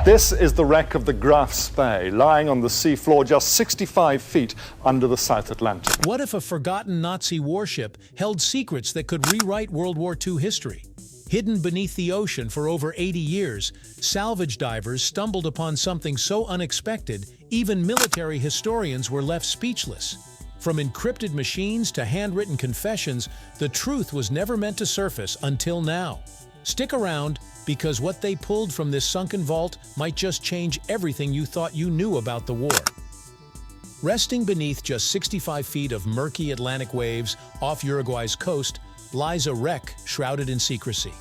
This is the wreck of the Graf Spee, lying on the seafloor just 65 feet under the South Atlantic. What if a forgotten Nazi warship held secrets that could rewrite World War II history? Hidden beneath the ocean for over 80 years, salvage divers stumbled upon something so unexpected, even military historians were left speechless. From encrypted machines to handwritten confessions, the truth was never meant to surface until now. Stick around, because what they pulled from this sunken vault might just change everything you thought you knew about the war. Resting beneath just 65 feet of murky Atlantic waves off Uruguay's coast lies a wreck shrouded in secrecy.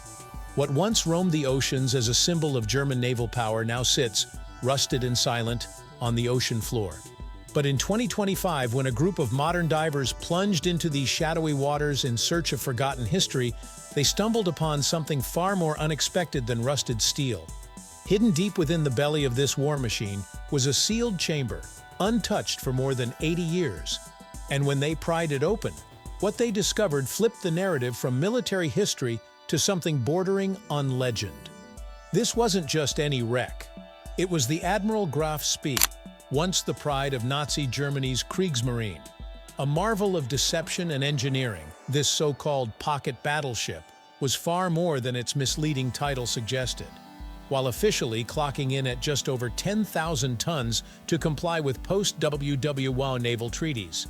What once roamed the oceans as a symbol of German naval power now sits, rusted and silent, on the ocean floor. But in 2025, when a group of modern divers plunged into these shadowy waters in search of forgotten history, they stumbled upon something far more unexpected than rusted steel. Hidden deep within the belly of this war machine was a sealed chamber, untouched for more than 80 years. And when they pried it open, what they discovered flipped the narrative from military history to something bordering on legend. This wasn't just any wreck. It was the Admiral Graf Spee, once the pride of Nazi Germany's Kriegsmarine. A marvel of deception and engineering, this so-called pocket battleship was far more than its misleading title suggested. While officially clocking in at just over 10,000 tons to comply with post-WWII naval treaties,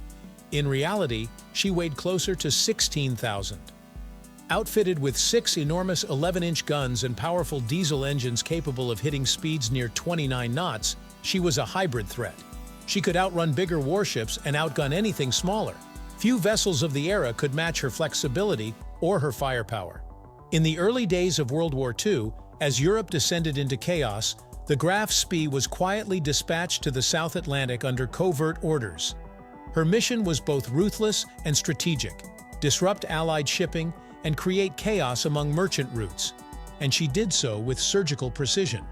in reality, she weighed closer to 16,000. Outfitted with 6 enormous 11-inch guns and powerful diesel engines capable of hitting speeds near 29 knots, she was a hybrid threat. She could outrun bigger warships and outgun anything smaller. Few vessels of the era could match her flexibility or her firepower. In the early days of World War II, as Europe descended into chaos, the Graf Spee was quietly dispatched to the South Atlantic under covert orders. Her mission was both ruthless and strategic: disrupt Allied shipping and create chaos among merchant routes. And she did so with surgical precision.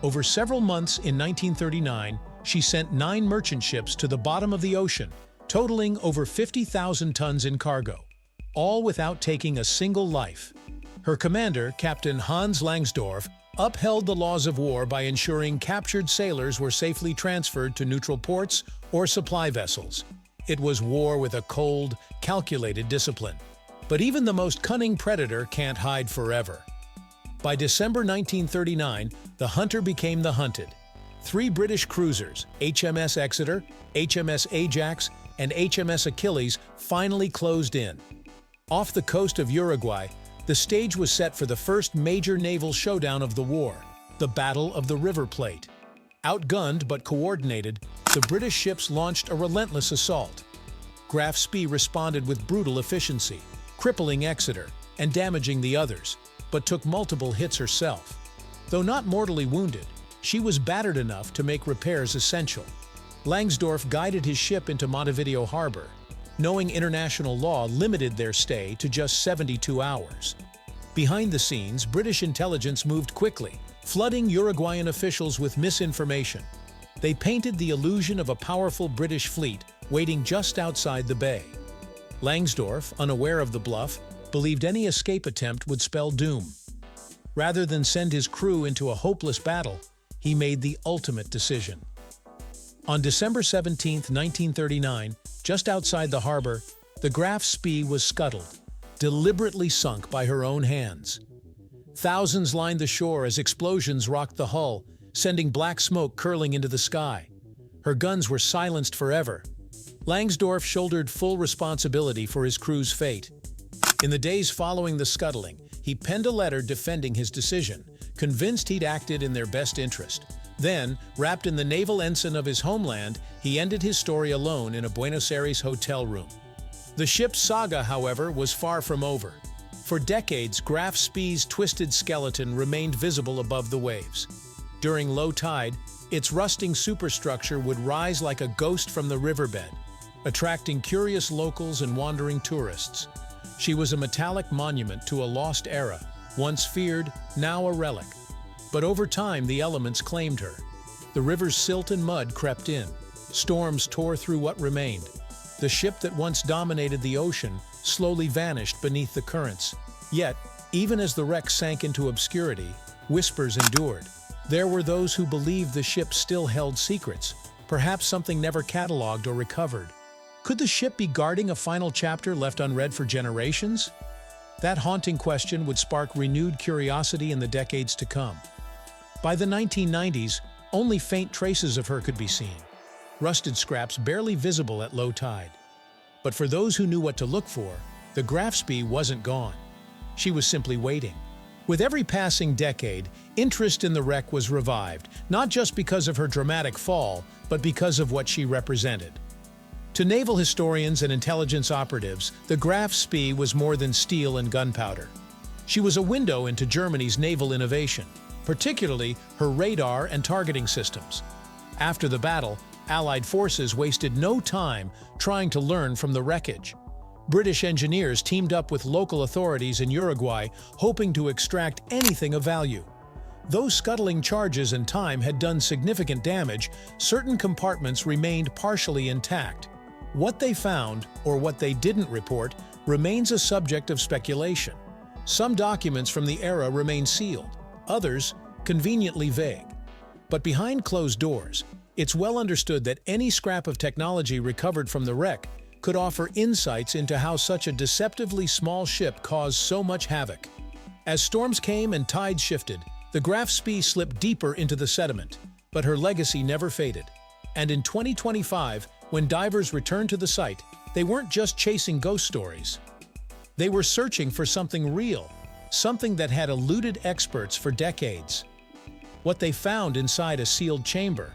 Over several months in 1939, she sent 9 merchant ships to the bottom of the ocean, totaling over 50,000 tons in cargo, all without taking a single life. Her commander, Captain Hans Langsdorff, upheld the laws of war by ensuring captured sailors were safely transferred to neutral ports or supply vessels. It was war with a cold, calculated discipline. But even the most cunning predator can't hide forever. By December 1939, the hunter became the hunted. 3 British cruisers, HMS Exeter, HMS Ajax, and HMS Achilles, finally closed in. Off the coast of Uruguay, the stage was set for the first major naval showdown of the war, the Battle of the River Plate. Outgunned but coordinated, the British ships launched a relentless assault. Graf Spee responded with brutal efficiency, crippling Exeter and damaging the others, but took multiple hits herself. Though not mortally wounded, she was battered enough to make repairs essential. Langsdorff guided his ship into Montevideo harbor, knowing international law limited their stay to just 72 hours. Behind the scenes, British intelligence moved quickly, flooding Uruguayan officials with misinformation. They painted the illusion of a powerful British fleet waiting just outside the bay. Langsdorff, unaware of the bluff, believed any escape attempt would spell doom. Rather than send his crew into a hopeless battle, he made the ultimate decision. On December 17, 1939, just outside the harbor, the Graf Spee was scuttled, deliberately sunk by her own hands. Thousands lined the shore as explosions rocked the hull, sending black smoke curling into the sky. Her guns were silenced forever. Langsdorff shouldered full responsibility for his crew's fate. In the days following the scuttling, he penned a letter defending his decision, convinced he'd acted in their best interest. Then, wrapped in the naval ensign of his homeland, he ended his story alone in a Buenos Aires hotel room. The ship's saga, however, was far from over. For decades, Graf Spee's twisted skeleton remained visible above the waves. During low tide, its rusting superstructure would rise like a ghost from the riverbed, attracting curious locals and wandering tourists. She was a metallic monument to a lost era, once feared, now a relic. But over time, the elements claimed her. The river's silt and mud crept in. Storms tore through what remained. The ship that once dominated the ocean slowly vanished beneath the currents. Yet, even as the wreck sank into obscurity, whispers endured. There were those who believed the ship still held secrets, perhaps something never cataloged or recovered. Could the ship be guarding a final chapter left unread for generations? That haunting question would spark renewed curiosity in the decades to come. By the 1990s, only faint traces of her could be seen, rusted scraps barely visible at low tide. But for those who knew what to look for, the Graf Spee wasn't gone. She was simply waiting. With every passing decade, interest in the wreck was revived, not just because of her dramatic fall, but because of what she represented. To naval historians and intelligence operatives, the Graf Spee was more than steel and gunpowder. She was a window into Germany's naval innovation, particularly her radar and targeting systems. After the battle, Allied forces wasted no time trying to learn from the wreckage. British engineers teamed up with local authorities in Uruguay, hoping to extract anything of value. Though scuttling charges and time had done significant damage, certain compartments remained partially intact. What they found, or what they didn't report, remains a subject of speculation. Some documents from the era remain sealed, others conveniently vague. But behind closed doors, it's well understood that any scrap of technology recovered from the wreck could offer insights into how such a deceptively small ship caused so much havoc. As storms came and tides shifted, the Graf Spee slipped deeper into the sediment, but her legacy never faded. And in 2025, when divers returned to the site, they weren't just chasing ghost stories. They were searching for something real, something that had eluded experts for decades. What they found inside a sealed chamber,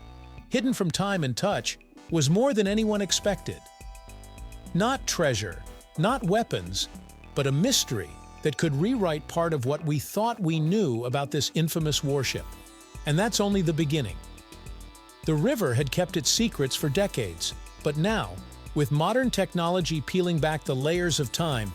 hidden from time and touch, was more than anyone expected. Not treasure, not weapons, but a mystery that could rewrite part of what we thought we knew about this infamous warship. And that's only the beginning. The river had kept its secrets for decades, but now, with modern technology peeling back the layers of time,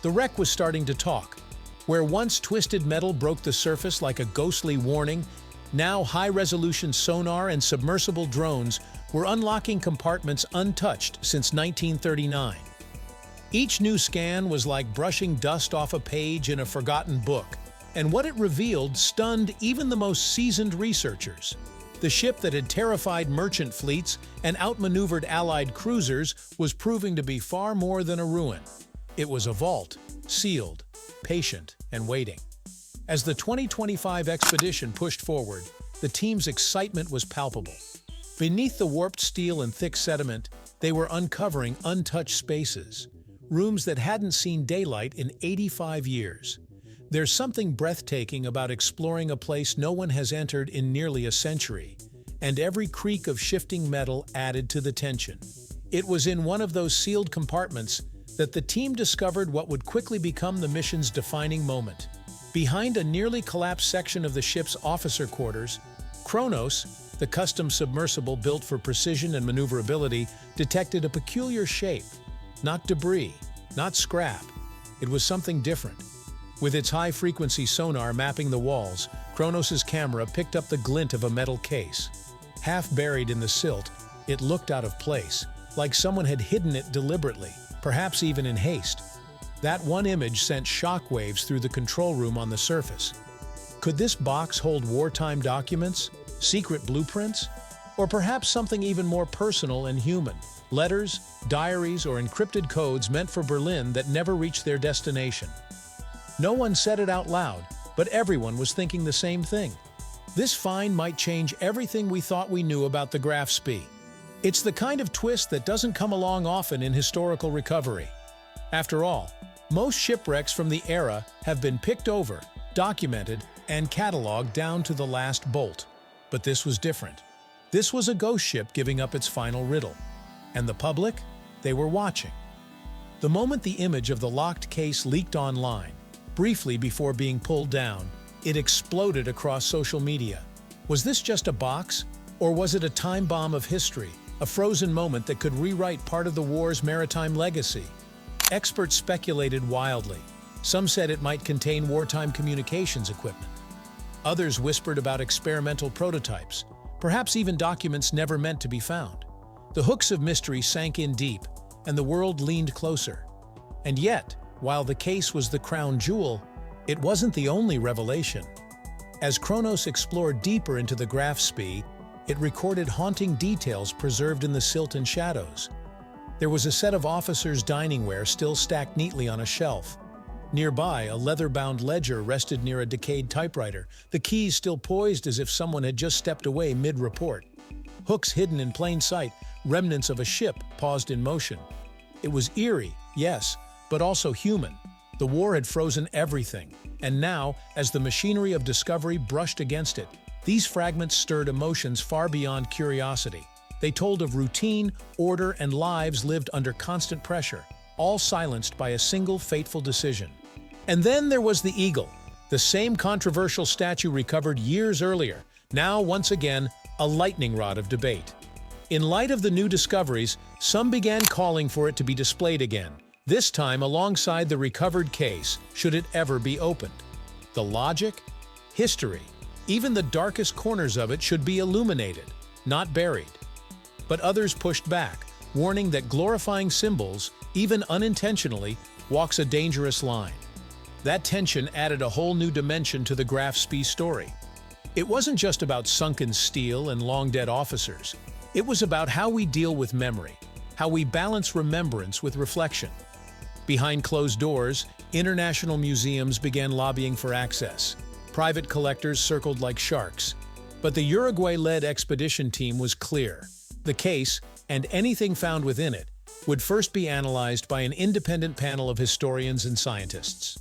the wreck was starting to talk. Where once twisted metal broke the surface like a ghostly warning, now high-resolution sonar and submersible drones were unlocking compartments untouched since 1939. Each new scan was like brushing dust off a page in a forgotten book, and what it revealed stunned even the most seasoned researchers. The ship that had terrified merchant fleets and outmaneuvered Allied cruisers was proving to be far more than a ruin. It was a vault, sealed, patient, and waiting. As the 2025 expedition pushed forward, the team's excitement was palpable. Beneath the warped steel and thick sediment, they were uncovering untouched spaces, rooms that hadn't seen daylight in 85 years. There's something breathtaking about exploring a place no one has entered in nearly a century, and every creak of shifting metal added to the tension. It was in one of those sealed compartments that the team discovered what would quickly become the mission's defining moment. Behind a nearly collapsed section of the ship's officer quarters, Kronos, the custom submersible built for precision and maneuverability, detected a peculiar shape. Not debris, not scrap. It was something different. With its high-frequency sonar mapping the walls, Kronos's camera picked up the glint of a metal case. Half buried in the silt, it looked out of place, like someone had hidden it deliberately, perhaps even in haste. That one image sent shockwaves through the control room on the surface. Could this box hold wartime documents, secret blueprints, or perhaps something even more personal and human? Letters, diaries, or encrypted codes meant for Berlin that never reached their destination. No one said it out loud, but everyone was thinking the same thing. This find might change everything we thought we knew about the Graf Spee. It's the kind of twist that doesn't come along often in historical recovery. After all, most shipwrecks from the era have been picked over, documented, and cataloged down to the last bolt. But this was different. This was a ghost ship giving up its final riddle. And the public? They were watching. The moment the image of the locked case leaked online, briefly before being pulled down, it exploded across social media. Was this just a box? Or was it a time bomb of history, a frozen moment that could rewrite part of the war's maritime legacy? Experts speculated wildly. Some said it might contain wartime communications equipment. Others whispered about experimental prototypes, perhaps even documents never meant to be found. The hooks of mystery sank in deep, and the world leaned closer. And yet, while the case was the crown jewel, it wasn't the only revelation. As Kronos explored deeper into the Graf Spee, it recorded haunting details preserved in the silt and shadows. There was a set of officers' diningware still stacked neatly on a shelf. Nearby, a leather-bound ledger rested near a decayed typewriter, the keys still poised as if someone had just stepped away mid-report. Hooks hidden in plain sight, remnants of a ship paused in motion. It was eerie, yes, but also human. The war had frozen everything, and now, as the machinery of discovery brushed against it, these fragments stirred emotions far beyond curiosity. They told of routine, order, and lives lived under constant pressure, all silenced by a single fateful decision. And then there was the Eagle, the same controversial statue recovered years earlier, now once again a lightning rod of debate. In light of the new discoveries, some began calling for it to be displayed again, this time alongside the recovered case, should it ever be opened. The logic? History. Even the darkest corners of it should be illuminated, not buried. But others pushed back, warning that glorifying symbols, even unintentionally, walks a dangerous line. That tension added a whole new dimension to the Graf Spee story. It wasn't just about sunken steel and long-dead officers. It was about how we deal with memory, how we balance remembrance with reflection. Behind closed doors, international museums began lobbying for access. Private collectors circled like sharks. But the Uruguay-led expedition team was clear. The case, and anything found within it, would first be analyzed by an independent panel of historians and scientists.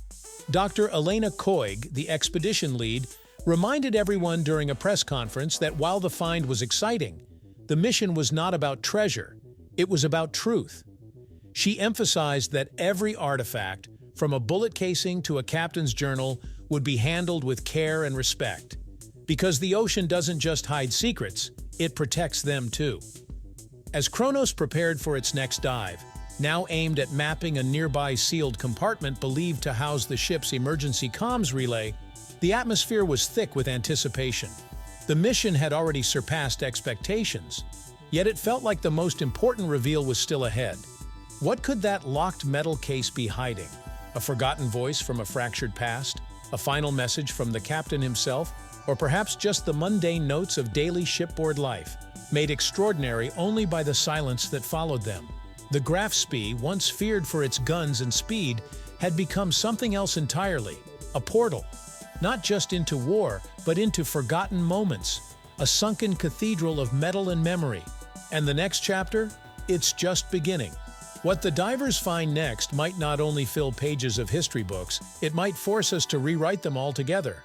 Dr. Elena Koig, the expedition lead, reminded everyone during a press conference that while the find was exciting, the mission was not about treasure, it was about truth. She emphasized that every artifact, from a bullet casing to a captain's journal, would be handled with care and respect. Because the ocean doesn't just hide secrets, it protects them too. As Kronos prepared for its next dive, now aimed at mapping a nearby sealed compartment believed to house the ship's emergency comms relay, the atmosphere was thick with anticipation. The mission had already surpassed expectations, yet it felt like the most important reveal was still ahead. What could that locked metal case be hiding? A forgotten voice from a fractured past? A final message from the captain himself? Or perhaps just the mundane notes of daily shipboard life, made extraordinary only by the silence that followed them? The Graf Spee, once feared for its guns and speed, had become something else entirely, a portal, not just into war, but into forgotten moments, a sunken cathedral of metal and memory. And the next chapter? It's just beginning. What the divers find next might not only fill pages of history books, it might force us to rewrite them altogether.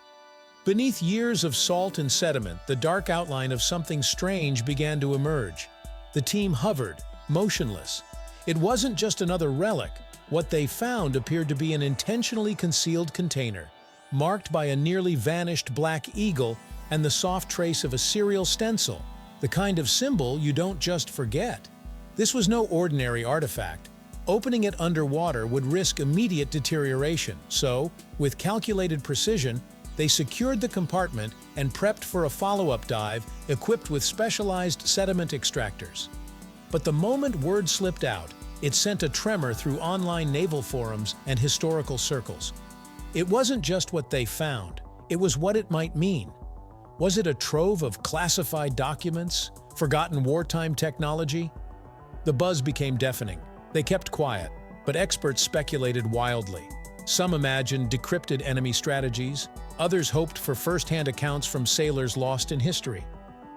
Beneath years of salt and sediment, the dark outline of something strange began to emerge. The team hovered, motionless. It wasn't just another relic. What they found appeared to be an intentionally concealed container, marked by a nearly vanished black eagle and the soft trace of a serial stencil, the kind of symbol you don't just forget. This was no ordinary artifact. Opening it underwater would risk immediate deterioration, so, with calculated precision, they secured the compartment and prepped for a follow-up dive equipped with specialized sediment extractors. But the moment word slipped out, it sent a tremor through online naval forums and historical circles. It wasn't just what they found, it was what it might mean. Was it a trove of classified documents, forgotten wartime technology? The buzz became deafening. They kept quiet, but experts speculated wildly. Some imagined decrypted enemy strategies, others hoped for first-hand accounts from sailors lost in history.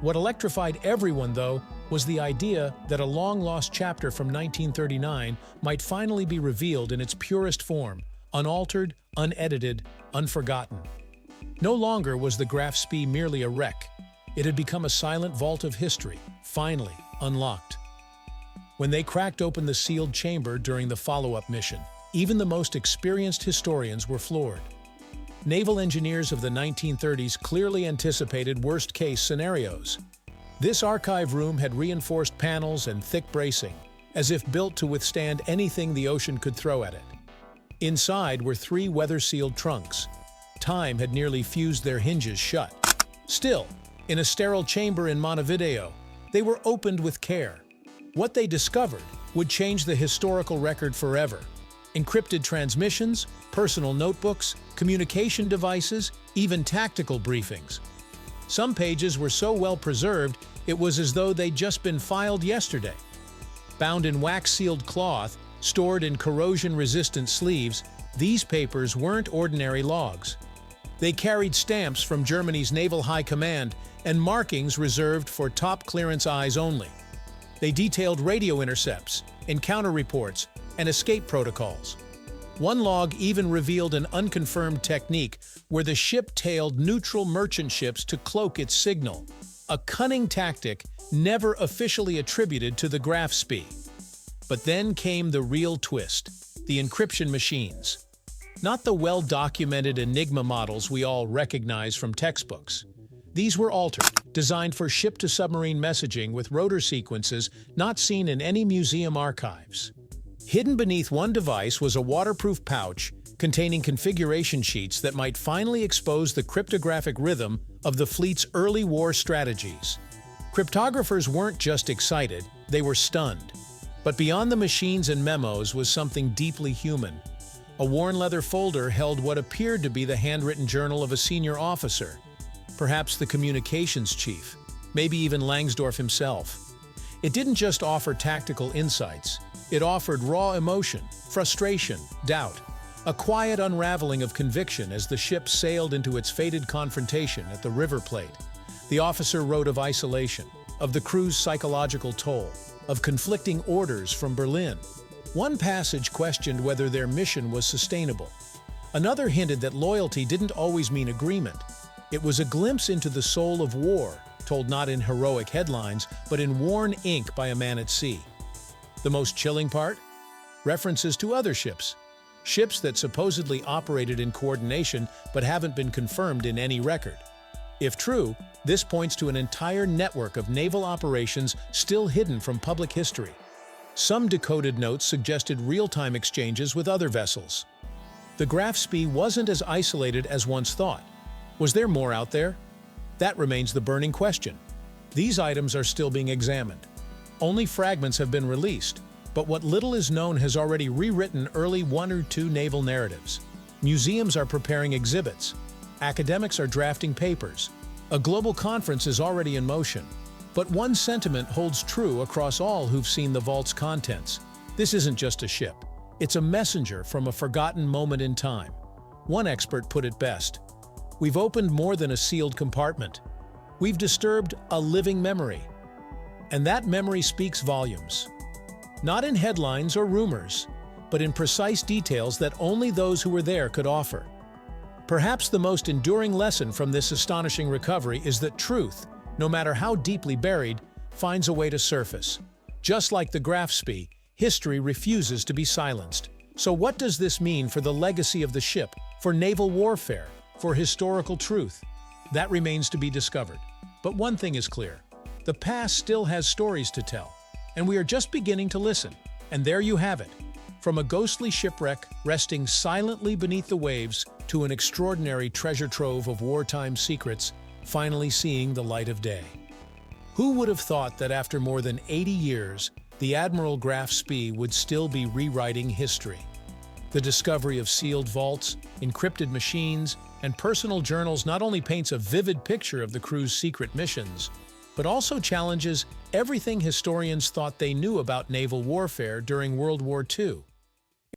What electrified everyone, though, was the idea that a long-lost chapter from 1939 might finally be revealed in its purest form, unaltered, unedited, unforgotten. No longer was the Graf Spee merely a wreck. It had become a silent vault of history, finally unlocked. When they cracked open the sealed chamber during the follow-up mission, even the most experienced historians were floored. Naval engineers of the 1930s clearly anticipated worst-case scenarios. This archive room had reinforced panels and thick bracing, as if built to withstand anything the ocean could throw at it. Inside were 3 weather-sealed trunks. Time had nearly fused their hinges shut. Still, in a sterile chamber in Montevideo, they were opened with care. What they discovered would change the historical record forever. Encrypted transmissions, personal notebooks, communication devices, even tactical briefings. Some pages were so well preserved, it was as though they'd just been filed yesterday. Bound in wax-sealed cloth, stored in corrosion-resistant sleeves, these papers weren't ordinary logs. They carried stamps from Germany's Naval High Command and markings reserved for top clearance eyes only. They detailed radio intercepts, encounter reports, and escape protocols. One log even revealed an unconfirmed technique where the ship tailed neutral merchant ships to cloak its signal, a cunning tactic never officially attributed to the Graf Spee. But then came the real twist: the encryption machines. Not the well-documented Enigma models we all recognize from textbooks. These were altered, designed for ship-to-submarine messaging with rotor sequences not seen in any museum archives. Hidden beneath one device was a waterproof pouch containing configuration sheets that might finally expose the cryptographic rhythm of the fleet's early war strategies. Cryptographers weren't just excited, they were stunned. But beyond the machines and memos was something deeply human. A worn leather folder held what appeared to be the handwritten journal of a senior officer, perhaps the communications chief, maybe even Langsdorff himself. It didn't just offer tactical insights, it offered raw emotion, frustration, doubt, a quiet unraveling of conviction as the ship sailed into its fated confrontation at the River Plate. The officer wrote of isolation, of the crew's psychological toll, of conflicting orders from Berlin. One passage questioned whether their mission was sustainable. Another hinted that loyalty didn't always mean agreement. It was a glimpse into the soul of war, told not in heroic headlines, but in worn ink by a man at sea. The most chilling part? References to other ships. Ships that supposedly operated in coordination but haven't been confirmed in any record. If true, this points to an entire network of naval operations still hidden from public history. Some decoded notes suggested real-time exchanges with other vessels. The Graf Spee wasn't as isolated as once thought. Was there more out there? That remains the burning question. These items are still being examined. Only fragments have been released, but what little is known has already rewritten early WW2 naval narratives. Museums are preparing exhibits. Academics are drafting papers. A global conference is already in motion. But one sentiment holds true across all who've seen the vault's contents. This isn't just a ship. It's a messenger from a forgotten moment in time. One expert put it best: "We've opened more than a sealed compartment. We've disturbed a living memory." And that memory speaks volumes. Not in headlines or rumors, but in precise details that only those who were there could offer. Perhaps the most enduring lesson from this astonishing recovery is that truth, no matter how deeply buried, finds a way to surface. Just like the Graf Spee, history refuses to be silenced. So what does this mean for the legacy of the ship, for naval warfare, for historical truth? That remains to be discovered. But one thing is clear: the past still has stories to tell, and we are just beginning to listen. And there you have it. From a ghostly shipwreck resting silently beneath the waves to an extraordinary treasure trove of wartime secrets finally seeing the light of day. Who would have thought that after more than 80 years, the Admiral Graf Spee would still be rewriting history? The discovery of sealed vaults, encrypted machines, and personal journals not only paints a vivid picture of the crew's secret missions, but also challenges everything historians thought they knew about naval warfare during World War II.